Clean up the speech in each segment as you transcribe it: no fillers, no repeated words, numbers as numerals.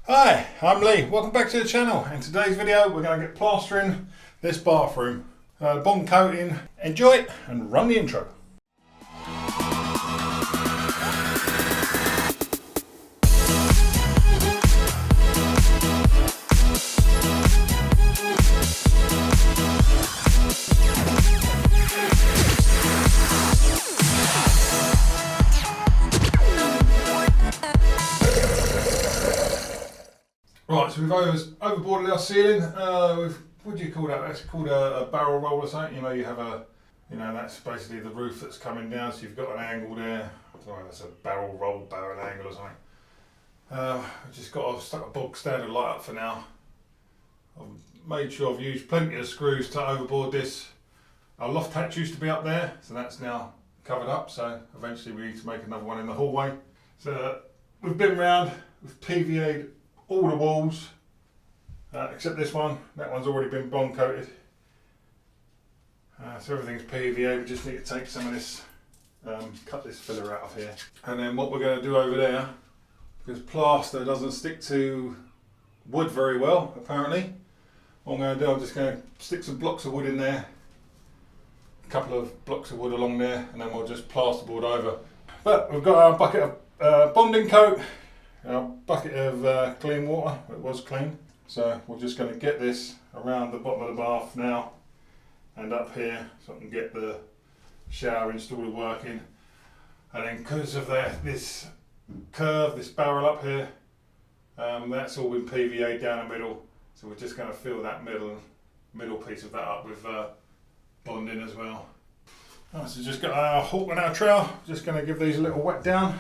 Hi, I'm Lee. Welcome back to the channel. In today's video we're going to get plastering this bathroom. Bond coating. Enjoy it and run the intro. Right, so we've overboarded our ceiling. What do you call that? That's called a barrel roll or something. You know, you have that's basically the roof that's coming down, so you've got an angle there. I don't know, that's a barrel roll, barrel angle or something. I've just stuck a bog standard light up for now. I've made sure I've used plenty of screws to overboard this. Our loft hatch used to be up there, so that's now covered up, so eventually we need to make another one in the hallway. So we've been round, we've PVA'd all the walls, except this one. That one's already been bond coated. So everything's PVA. We just need to take some of this, cut this filler out of here. And then what we're going to do over there, because plaster doesn't stick to wood very well, apparently. What I'm going to do, I'm just going to stick some blocks of wood in there, a couple of blocks of wood along there, and then we'll just plasterboard over. But we've got our bucket of bonding coat, our bucket of clean water. It was clean, so we're just going to get this around the bottom of the bath now and up here, so I can get the shower installer working. And then because of this curve, this barrel up here, that's all been PVA'd down the middle, so we're just going to fill that middle piece of that up with bonding as well. Right, so just got our hook and our trowel. Just going to give these a little wet down.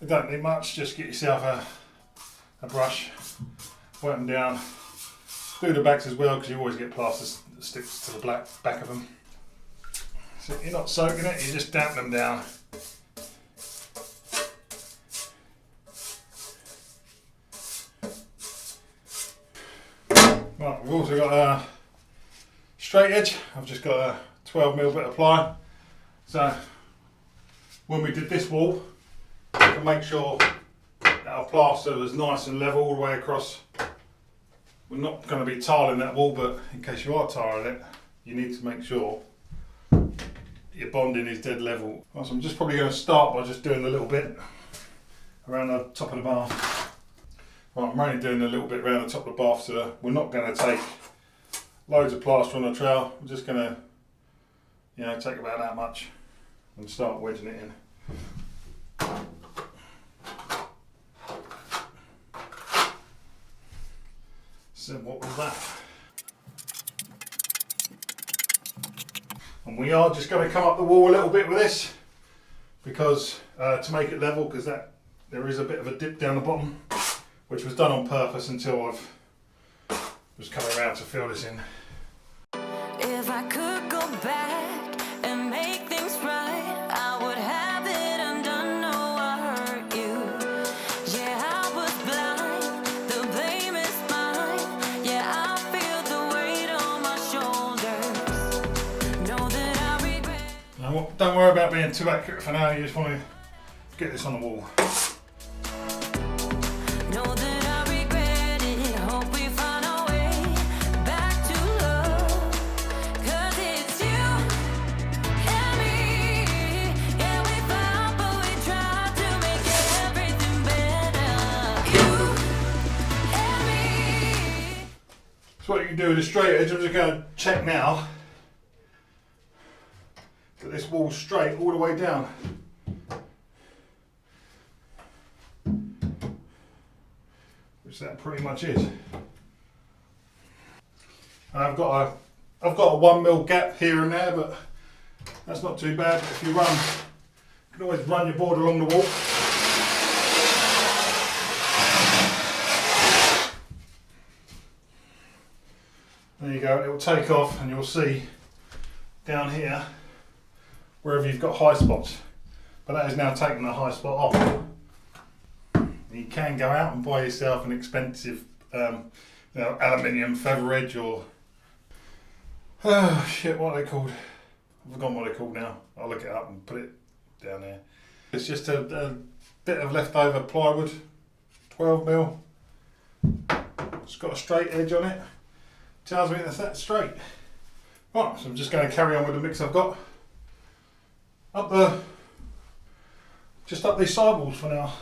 You don't need much, just get yourself a brush, wet them down. Do the backs as well, because you always get plaster that sticks to the back of them. So you're not soaking it, you just damp them down. Right, we've also got a straight edge. I've just got a 12mm bit of ply. So when we did this wall, to make sure that our plaster was nice and level all the way across. We're not going to be tiling that wall, but in case you are tiling it, you need to make sure your bonding is dead level. So I'm just probably going to start by just doing a little bit around the top of the bath. Right, I'm only doing a little bit around the top of the bath, so we're not going to take loads of plaster on the trowel. We're just going to, take about that much and start wedging it in. So what was that? And we are just going to come up the wall a little bit with this, because to make it level, because there is a bit of a dip down the bottom, which was done on purpose until I've just come around to fill this in. If I could go back and make things right, I would have it undone. No, I hurt you. Yeah, I was blind. The blame is mine. Yeah, I feel the weight on my shoulders. Know that I regret. Now, don't worry about being too accurate for now. You just want to get this on the wall. Know that I regret it. Hope we find our way back to love. 'Cause it's you and me. Yeah, we fought, but we tried to make everything better. You and me. So what you can do with a straight edge, I'm just going to check now that this wall's straight all the way down. Which that pretty much is. I've got a 1mm gap here and there, but that's not too bad. If you can always run your board along the wall. There you go, it will take off, and you'll see down here wherever you've got high spots. But that is now taking the high spot off. You can go out and buy yourself an expensive aluminium feather edge, or what are they called? I've forgotten what they're called now. I'll look it up and put it down there. It's just a bit of leftover plywood, 12mm. It's got a straight edge on it. Tells me that's straight. Right, so I'm just going to carry on with the mix I've got. Just up these sidewalls for now.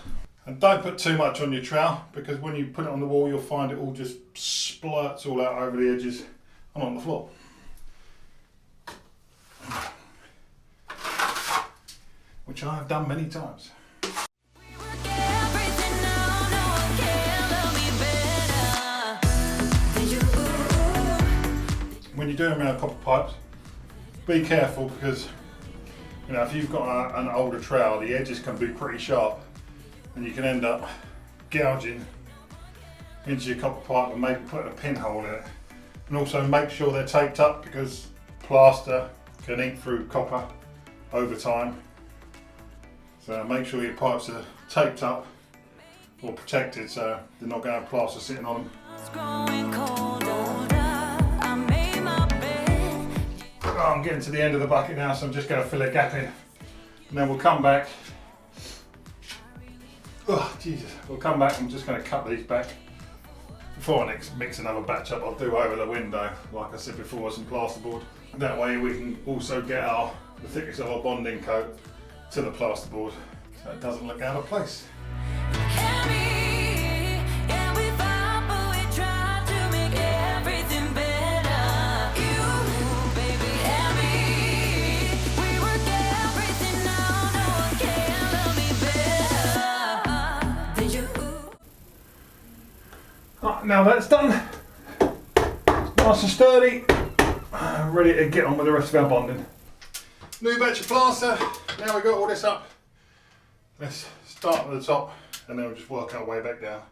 And don't put too much on your trowel, because when you put it on the wall you'll find it all just splurts all out over the edges and on the floor. Which I have done many times. When you're doing around copper pipes, be careful, because you know, if you've got an older trowel, the edges can be pretty sharp and you can end up gouging into your copper pipe and maybe putting a pinhole in it. And also make sure they're taped up, because plaster can eat through copper over time. So make sure your pipes are taped up or protected, so they're not going to have plaster sitting on them. Oh, I'm getting to the end of the bucket now, so I'm just going to fill a gap in, and then we'll come back. Oh Jesus! We'll come back. I'm just going to cut these back before I mix another batch up. I'll do over the window, like I said before, some plasterboard. That way we can also get the thickness of our bonding coat to the plasterboard, so it doesn't look out of place. Right, now that's done, nice and sturdy, ready to get on with the rest of our bonding. New batch of plaster. Now we've got all this up, let's start at the top and then we'll just work our way back down.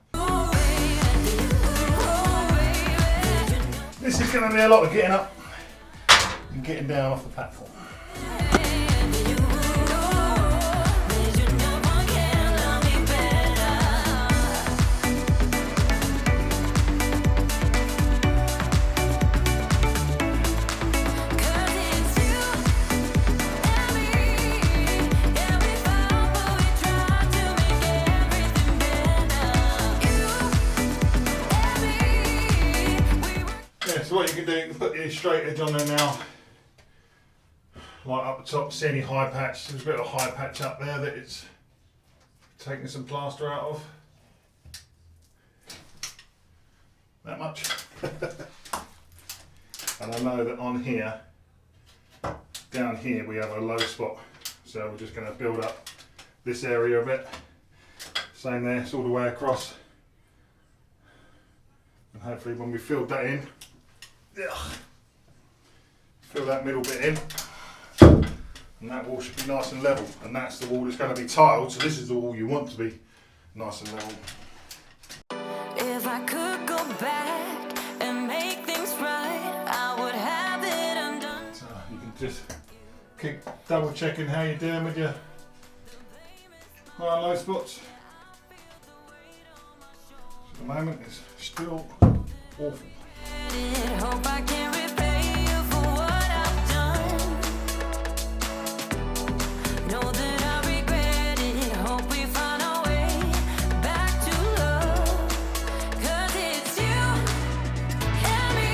This is going to be a lot of getting up and getting down off the platform. So what you can do, you can put the straight edge on there now, like up the top. See any high patch? There's a bit of a high patch up there that it's taking some plaster out of. That much. And I know that on here, down here, we have a low spot. So we're just going to build up this area a bit. Same there, it's all the way across. And hopefully when we filled that in, fill that middle bit in, and that wall should be nice and level, and that's the wall that's going to be tiled, so this is the wall you want to be nice and level. If I could go back and make things right, I would have it undone. So you can just keep double checking how you're doing with your high and low spots. So at the moment it's still awful. Hope I can repay you for what I've done. Know that I regret it. Hope we find our way back to love. 'Cause it's you and me.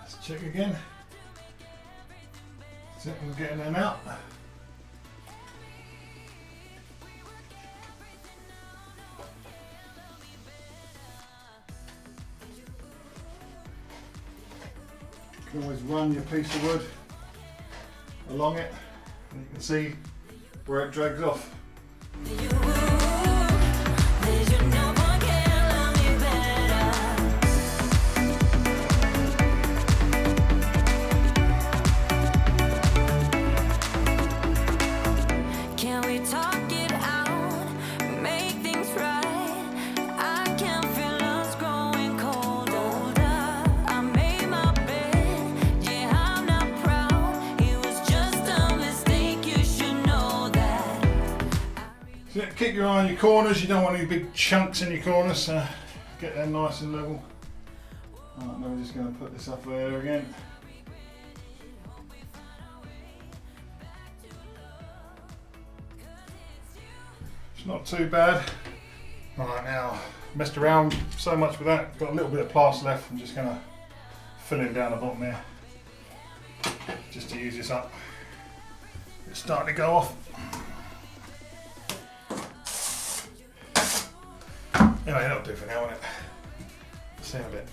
Let's check again. That's it, we're getting them out. You can always run your piece of wood along it, and you can see where it drags off. Can we talk it out, make things right? I can feel us growing colder. I made my bed, yeah, I'm not proud. It was just a mistake, you should know that. So keep your eye on your corners, you don't want any big chunks in your corners, so get them nice and level. Right, now we're just going to put this up there again. It's not too bad. Right, now, messed around so much with that. Got a little bit of plaster left. I'm just gonna fill in down the bottom there, just to use this up. It's starting to go off. Anyway, that'll do for now, won't it? See you in a bit.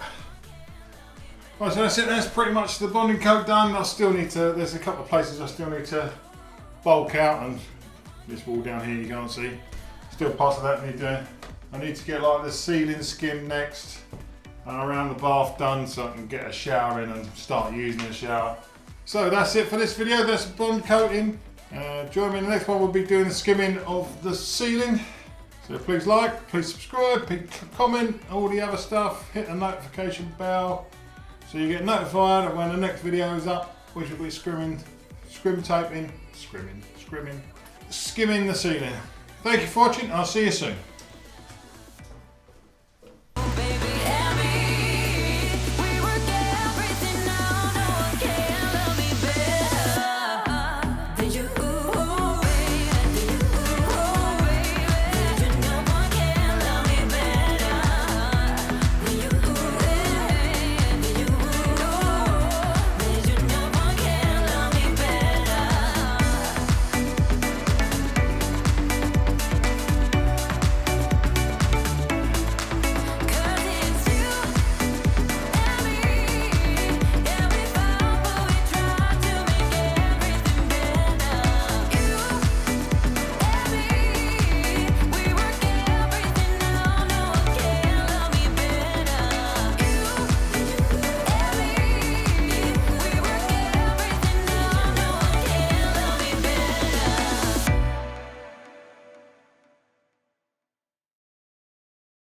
Right, so that's it. That's pretty much the bonding coat done. I still need to, there's a couple of places I still need to bulk out, and this wall down here you can't see. Still parts of that need to, I need to get like the ceiling skim next and around the bath done so I can get a shower in and start using the shower. So that's it for this video. That's bond coating. Join me in the next one. We'll be doing the skimming of the ceiling. So please like, please subscribe, please comment, all the other stuff. Hit the notification bell so you get notified of when the next video is up, which will be skimming the ceiling. Thank you for watching. I'll see you soon.